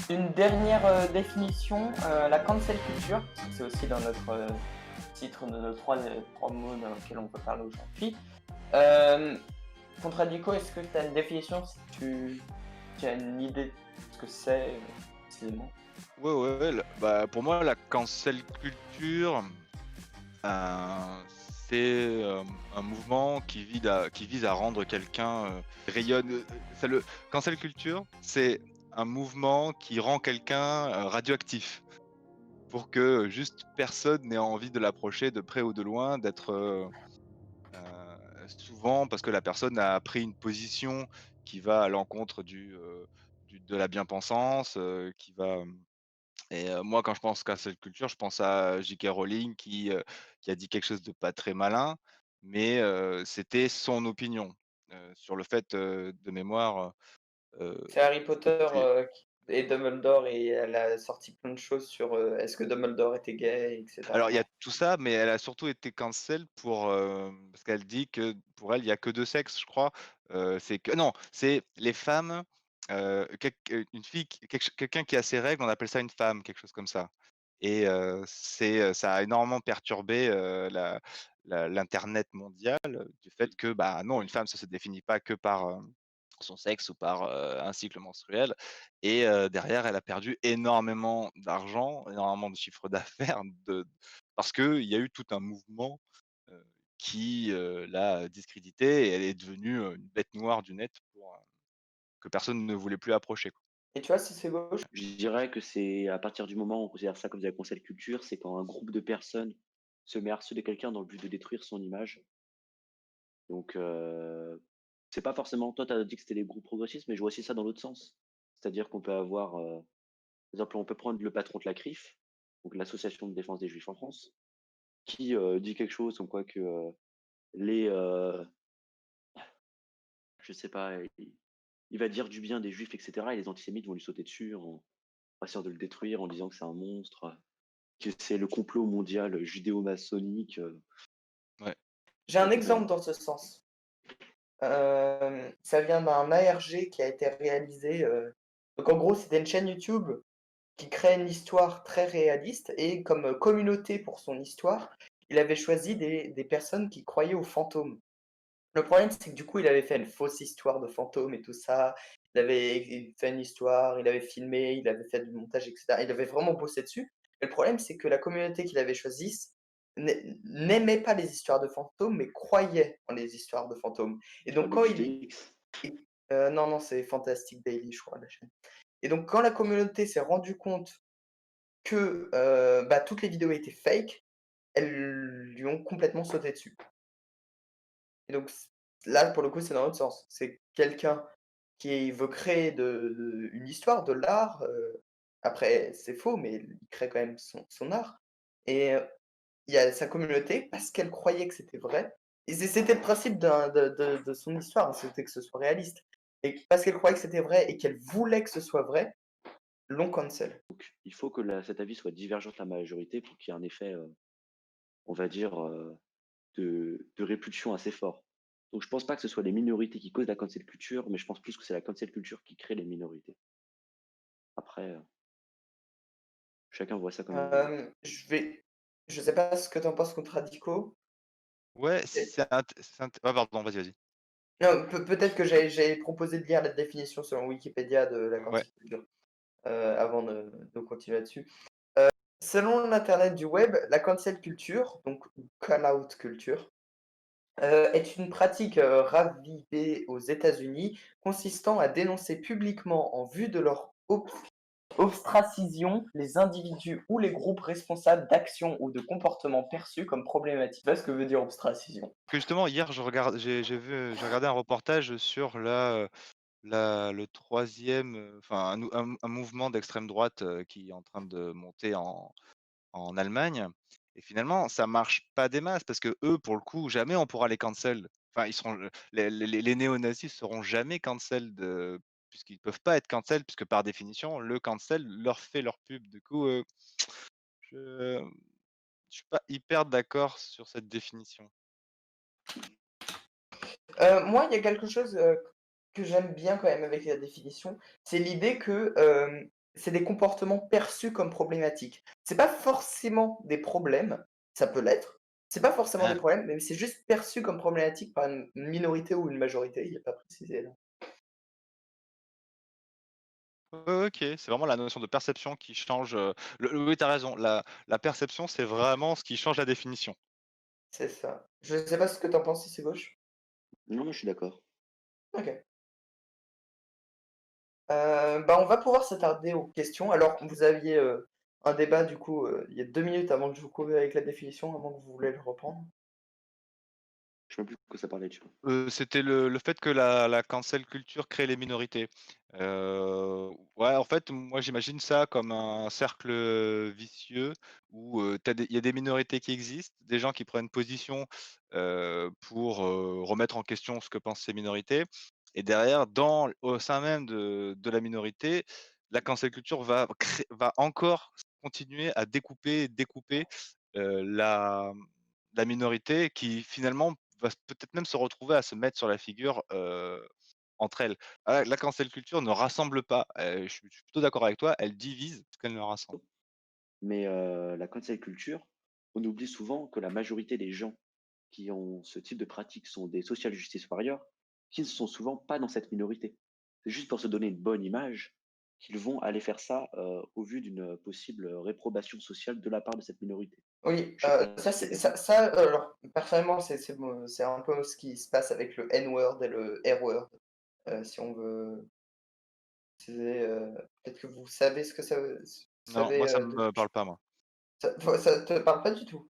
Une dernière définition, la cancel culture, c'est aussi dans notre titre de nos trois mots dans lesquels on peut parler aujourd'hui. Euh, Contradico, est-ce que tu as une définition si tu as une idée de ce que c'est précisément? Ouais, ouais, ouais, bah, pour moi, la cancel culture, c'est un mouvement qui vise à rendre quelqu'un rayonne. Cancel culture, c'est un mouvement qui rend quelqu'un radioactif pour que juste personne n'ait envie de l'approcher de près ou de loin, d'être souvent parce que la personne a pris une position qui va à l'encontre de la bien-pensance, qui va. Et moi, quand je pense cancel culture, je pense à J.K. Rowling qui a dit quelque chose de pas très malin, mais c'était son opinion, sur le fait, de mémoire, C'est Harry Potter c'était et Dumbledore et elle a sorti plein de choses sur est-ce que Dumbledore était gay, alors il y etc. a tout ça, mais elle a surtout été cancel parce qu'elle dit que pour elle, il y a que 2 sexes, je crois. C'est que non, c'est les femmes, une fille qui quelqu'un qui a ses règles, on appelle ça une femme, quelque chose comme ça. Et ça a énormément perturbé, l'internet mondial, du fait que, bah, non, une femme, ça se définit pas que par, son sexe ou par, un cycle menstruel. Et derrière, elle a perdu énormément d'argent, énormément de chiffre d'affaires parce qu'il y a eu tout un mouvement, heu, qui, l'a discréditée, et elle est devenue, une bête noire du net que personne ne voulait plus approcher, quoi. Et tu vois, si c'est gauche? Je dirais que c'est à partir du moment où on considère ça comme de la cancel culture, c'est quand un groupe de personnes se met à harceler quelqu'un dans le but de détruire son image. Donc, c'est pas forcément toi, tu as dit que c'était les groupes progressistes, mais je vois aussi ça dans l'autre sens. C'est-à-dire qu'on peut avoir, par exemple, on peut prendre le patron de la CRIF, donc l'association de défense des juifs en France, qui, dit quelque chose comme quoi que, les, je sais pas, il va dire du bien des juifs et cetera et les antisémites vont lui sauter dessus en essayant de le détruire, en disant que c'est un monstre, que c'est le complot mondial judéo-maçonnique, Ouais. J'ai et un compagnie. exemple dans ce sens. Ça vient d'un ARG qui a été réalisé. Donc en gros, c'était une chaîne YouTube qui crée une histoire très réaliste et comme communauté pour son histoire, il avait choisi des personnes qui croyaient aux fantômes. Le problème, c'est que du coup, il avait fait une fausse histoire de fantômes et tout ça. Il avait fait une histoire, il avait filmé, il avait fait du montage, etc. Il avait vraiment bossé dessus. Et le problème, c'est que la communauté qu'il avait choisie n'aimait pas les histoires de fantômes, mais croyait en les histoires de fantômes. Et Tu donc, parles de quand il, JDX? non, non, c'est Fantastic Daily, je crois, la chaîne. Et donc, quand la communauté s'est rendue compte que bah, toutes les vidéos étaient fake, elles lui ont complètement sauté dessus. Et donc, là, pour le coup, c'est dans l'autre sens. C'est quelqu'un qui veut créer une histoire, de l'art. Après, c'est faux, mais il crée quand même son art. Et il y a sa communauté, parce qu'elle croyait que c'était vrai. Et c'était le principe de son histoire, hein, c'était que ce soit réaliste. Et parce qu'elle croyait que c'était vrai et qu'elle voulait que ce soit vrai, l'ont cancel. Il faut que cet avis soit divergent de la majorité pour qu'il y ait un effet, on va dire, de répulsion assez fort. Donc je pense pas que ce soit les minorités qui causent la cancel culture, mais je pense plus que c'est la cancel culture qui crée les minorités. Après, chacun voit ça comme il veut. Je sais pas ce que tu en penses contre Radico. Ouais, ah pardon, vas-y, vas-y. Non, peut-être que j'ai proposé de lire la définition selon Wikipédia de la Ouais. cancel culture, avant de continuer là-dessus. Selon l'internet du web, la cancel culture, donc call out culture, est une pratique, ravivée aux États-Unis, consistant à dénoncer publiquement en vue de leur ostracisation les individus ou les groupes responsables d'actions ou de comportements perçus comme problématiques. Tu vois ce que veut dire ostracisation? Que justement hier j'ai regardé un reportage sur le troisième, enfin un mouvement d'extrême droite, qui est en train de monter en Allemagne. Et finalement, ça marche pas des masses parce que eux, pour le coup, jamais on pourra les cancel. Enfin, ils seront les néo-nazis seront jamais cancel puisqu'ils peuvent pas être cancel puisque par définition, le cancel leur fait leur pub. Du coup, je je suis pas hyper d'accord sur cette définition. Moi, il y a quelque chose, que j'aime bien quand même avec la définition, c'est l'idée que, c'est des comportements perçus comme problématiques. C'est pas forcément des problèmes, ça peut l'être. C'est pas forcément des Ah, problèmes, mais c'est juste perçu comme problématique par une minorité ou une majorité, il est pas précisé là. ouais, OK, c'est vraiment la notion de perception qui change, oui, tu as raison, la perception, c'est vraiment ce qui change la définition. C'est ça. Je sais pas ce que tu en penses si c'est gauche? Non, moi, je suis d'accord. OK. Bah, on va pouvoir s'attarder aux questions. Alors, vous aviez, un débat du coup, il y a 2 minutes avant que je vous coupe avec la définition, à moins que vous voulez le reprendre? Je sais même plus de quoi ça parlait, tu vois? C'était le fait que la cancel culture crée les minorités. Ouais, en fait, moi, j'imagine ça comme un cercle, vicieux où, il y a des minorités qui existent, des gens qui prennent position, pour, remettre en question ce que pensent ces minorités et derrière, au sein même de la minorité, la cancel culture va encore continuer à découper, la minorité qui finalement va peut-être même se retrouver à se mettre sur la figure, entre elles. Ah, la cancel culture ne rassemble pas, je suis plutôt d'accord avec toi, elle divise plus qu'elle ne rassemble. Mais la cancel culture, on oublie souvent que la majorité des gens qui ont ce type de pratique sont des social justice warriors, qui ne sont souvent pas dans cette minorité. C'est juste pour se donner une bonne image qu'ils vont aller faire ça, au vu d'une possible réprobation sociale de la part de cette minorité. Oui, Je sais pas ça si tu es c'est d'accord? alors personnellement c'est un peu ce qui se passe avec le N-word et le R-word, si on veut préciser, peut-être que vous savez ce que ça veut vous Non, savez, moi ça de me parle pas moi. ça te parle pas du tout?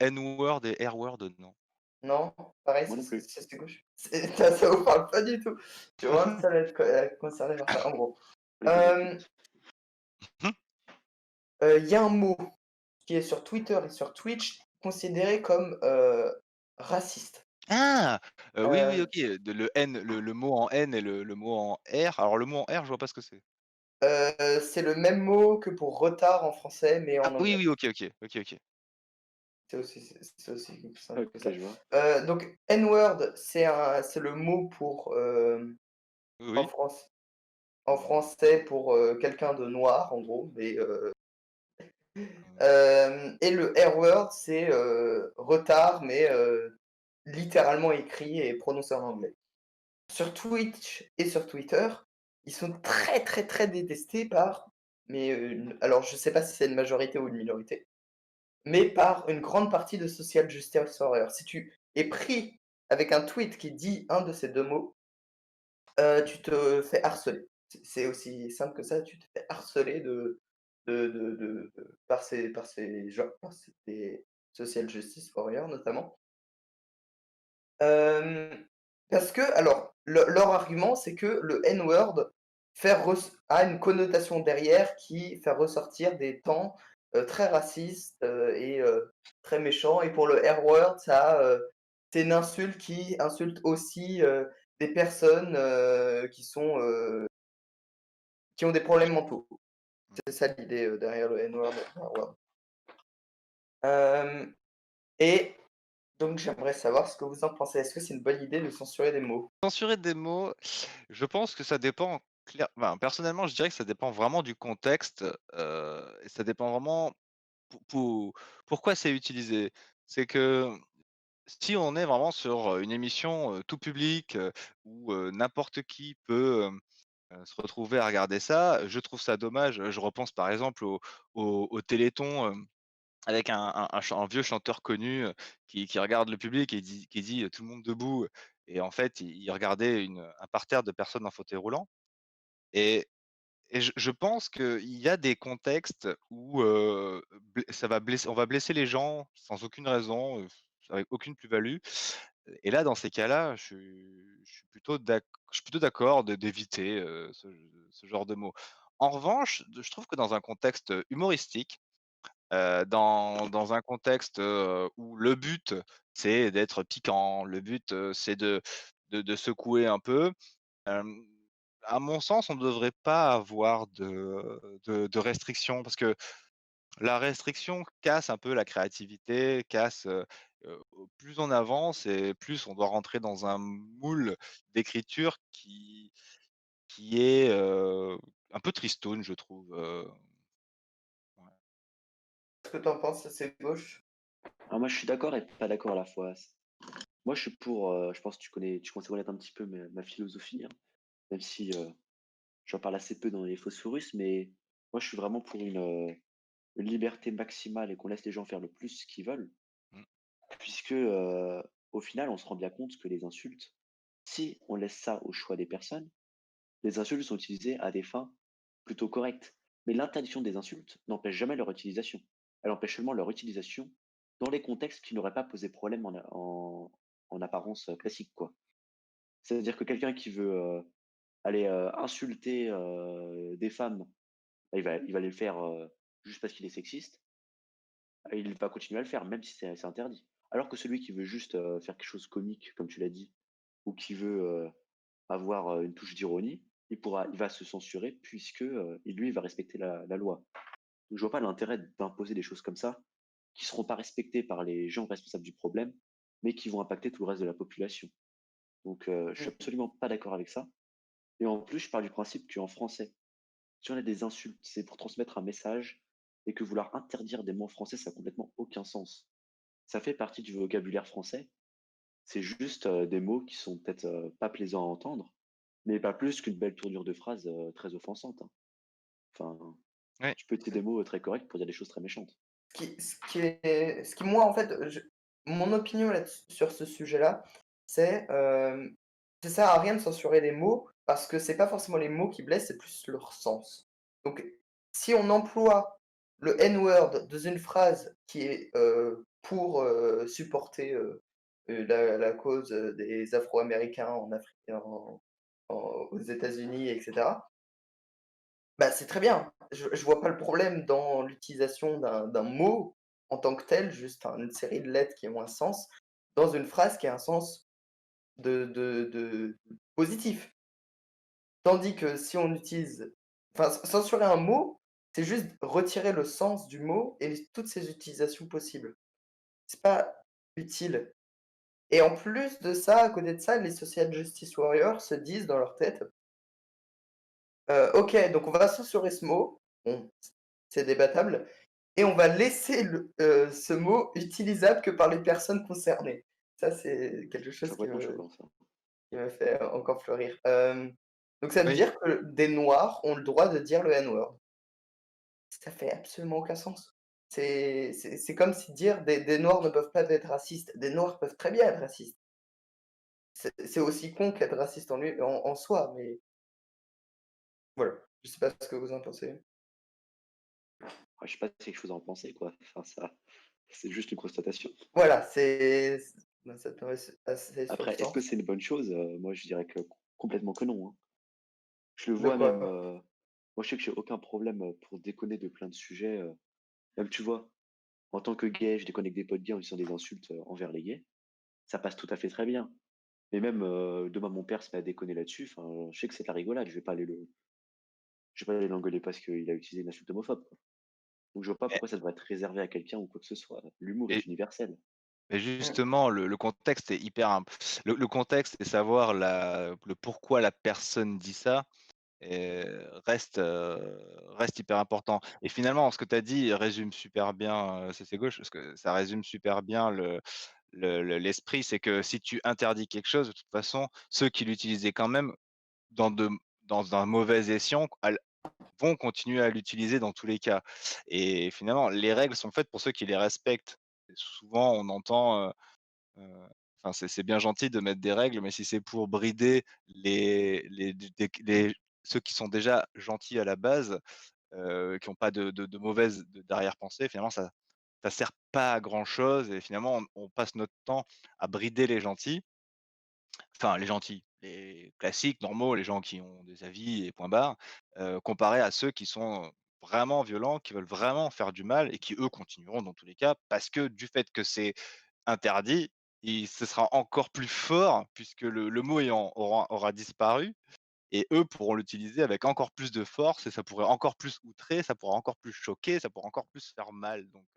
N-word et R-word, non. Non? Pareil, Moi non plus. c'est gauche? Ça vous parle pas du tout? Je suis vraiment le seul à être concerné par ça, en gros. OK, bah, Hem, écoute. il y a un mot qui est sur Twitter et sur Twitch considéré comme, raciste. Ah! Oui, oui, Heu OK, le N, le mot en N et le mot en R. Alors le mot en R, je vois pas ce que c'est. C'est le même mot que pour retard en français, mais Ah en oui, anglais. oui, OK, OK, OK, OK. C'est aussi simple que OK, ça. je vois. Donc N-word, c'est le mot pour, en Oui, France en français pour, quelqu'un de noir en gros, mais, oui. et le R-word, c'est, retard, mais, littéralement écrit et prononcé en anglais. Sur Twitch et sur Twitter, ils sont très, très, très détestés par mais, alors je sais pas si c'est une majorité ou une minorité, mais par une grande partie de social justice warriors. Si tu es pris avec un tweet qui dit un de ces 2 mots, tu te fais harceler. C'est aussi simple que ça, tu te fais harceler par ces gens, par ces social justice warriors notamment. Hem, Parce que alors, leur argument, c'est que le N-word a une connotation derrière qui fait ressortir des temps, très racistes, et très méchants et pour le R-word, c'est une insulte qui insulte aussi, des personnes, qui ont des problèmes mentaux. C'est ça l'idée, derrière le N-word et le R-word. Hem Et donc j'aimerais savoir ce que vous en pensez. Est-ce que c'est une bonne idée de censurer des mots? Censurer des mots, je pense que ça dépend personnellement, je dirais que ça dépend vraiment du contexte, et ça dépend vraiment pourquoi c'est utilisé. C'est que si on est vraiment sur, une émission, tout public, où, n'importe qui peut, se retrouver à regarder ça, je trouve ça dommage. Je repense par exemple au téléthon, avec un vieux chanteur connu, qui regarde le public et qui dit: «Tout le monde debout», et en fait, il regardait un parterre de personnes en fauteuil roulant et je pense qu'il y a des contextes où, ça va blesser on va blesser les gens sans aucune raison, avec aucune plus-value, et là, dans ces cas-là, je suis plutôt d'accord d'éviter, ce genre de mots. En revanche, je trouve que dans un contexte humoristique, dans un contexte, où le but, c'est d'être piquant, le but, c'est de secouer un peu, hem, à mon sens, on ne devrait pas avoir de restrictions parce que la restriction casse un peu la créativité, plus on avance et plus on doit rentrer dans un moule d'écriture qui est, un peu tristoun, je trouve, ouais. Qu'est-ce que tu en penses? C'est gauche? Alors moi, je suis d'accord et pas d'accord à la fois. Moi, je suis pour, je pense que tu commences à connaître un petit peu ma philosophie, hein, même si, j'en parle assez peu dans les Phosphorus, mais moi, je suis vraiment pour une liberté maximale et qu'on laisse les gens faire le plus ce qu'ils veulent, Mmh, puisque, au final, on se rend bien compte que les insultes, si on laisse ça au choix des personnes, les insultes sont utilisées à des fins plutôt correctes. Mais l'interdiction des insultes n'empêche jamais leur utilisation. Elle empêche seulement leur utilisation dans les contextes qui n'auraient pas posé problème en apparence classique, quoi. C'est-à-dire que quelqu'un qui veut aller insulter des femmes, bah, il va aller le faire juste parce qu'il est sexiste, il va continuer à le faire, même si c'est interdit. Alors que celui qui veut juste faire quelque chose de comique, comme tu l'as dit, ou qui veut avoir une touche d'ironie, il va se censurer puisque lui, il va respecter la loi. Donc, je vois pas l'intérêt d'imposer des choses comme ça, qui seront pas respectées par les gens responsables du problème, mais qui vont impacter tout le reste de la population. Donc, je suis Mmh. absolument pas d'accord avec ça. Et en plus, je pars du principe qu'en français, si on a des insultes, c'est pour transmettre un message, et que vouloir interdire des mots en français, ça a complètement aucun sens. Ça fait partie du vocabulaire français. C'est juste des mots qui sont peut-être pas plaisants à entendre, mais pas plus qu'une belle tournure de phrase très offensante, hein. Enfin, ouais, tu peux utiliser des mots très corrects pour dire des choses très méchantes. Ce qui moi, en fait, mon opinion sur ce sujet-là, c'est, ça sert à rien de censurer les mots parce que c'est pas forcément les mots qui blessent, c'est plus leur sens. Donc si on emploie le N-word dans une phrase qui est, pour, supporter, la cause, des Afro-Américains en Afrique, aux États-Unis et cetera, bah, c'est très bien. Je vois pas le problème dans l'utilisation d'un mot en tant que tel, juste une série de lettres qui ont un sens, dans une phrase qui a un sens de positif. Tandis que si on utilise enfin, censurer un mot, c'est juste retirer le sens du mot et toutes ses utilisations possibles. C'est pas utile et en plus de ça, à côté de ça, les social justice warriors se disent dans leur tête: OK, donc on va censurer ce mot». Bon, c'est débattable et on va laisser ce mot utilisable que par les personnes concernées. Ça, c'est quelque C'est chose qui complètement me choquant, ça. qui me fait encore fleurir. Donc ça veut oui. dire que des noirs ont le droit de dire le N-word. Ça fait absolument aucun sens. C'est comme si dire des noirs ne peuvent pas être racistes. Des noirs peuvent très bien être racistes. C'est aussi con qu'être raciste en soi, mais voilà. Je sais pas ce que vous en pensez? Ouais, je sais pas si c'est quelque chose à en penser, quoi. Enfin, ça, c'est juste une constatation. Voilà, bah, ça paraît assez sur le Après, est-ce que sens. c'est une bonne chose? Moi, je dirais que complètement que non, hein. Je le De vois même, quoi? moi, je sais que j'ai aucun problème pour déconner de plein de sujets. Même, tu vois, en tant que gay, je déconne avec des potes gays en disant des insultes envers les gays. Ça passe tout à fait très bien. Et même demain, mon père se met à déconner là-dessus. Enfin, je sais que c'est de la rigolade. Je vais pas aller l'engueuler parce qu'il a utilisé une insulte homophobe, quoi. Donc, je vois pas Mais pourquoi ça devrait être réservé à quelqu'un ou quoi que ce soit. L'humour est et universel. mais Mmh. justement, le contexte est hyper imp le contexte et savoir le pourquoi la personne dit ça, reste hyper important et finalement, ce que tu as dit résume super bien, c'est gauche, parce que ça résume super bien l'esprit. C'est que si tu interdis quelque chose, de toute façon, ceux qui l'utilisaient quand même dans de dans un mauvais escient, vont continuer à l'utiliser dans tous les cas et finalement, les règles sont faites pour ceux qui les respectent et souvent on entend, heu, enfin, c'est bien gentil de mettre des règles, mais si c'est pour brider les ceux qui sont déjà gentils à la base, qui ont pas de mauvaises d'arrière-pensée, finalement ça sert pas à grand chose et finalement on passe notre temps à brider les gentils, enfin les gentils, les classiques, normaux, les gens qui ont des avis et point barre, comparé à ceux qui sont vraiment violents, qui veulent vraiment faire du mal et qui eux continueront dans tous les cas parce que du fait que c'est interdit, ce sera encore plus fort puisque le mot aura disparu et eux pourront l'utiliser avec encore plus de force et ça pourrait encore plus outrer, ça pourra encore plus choquer, ça pourra encore plus faire mal donc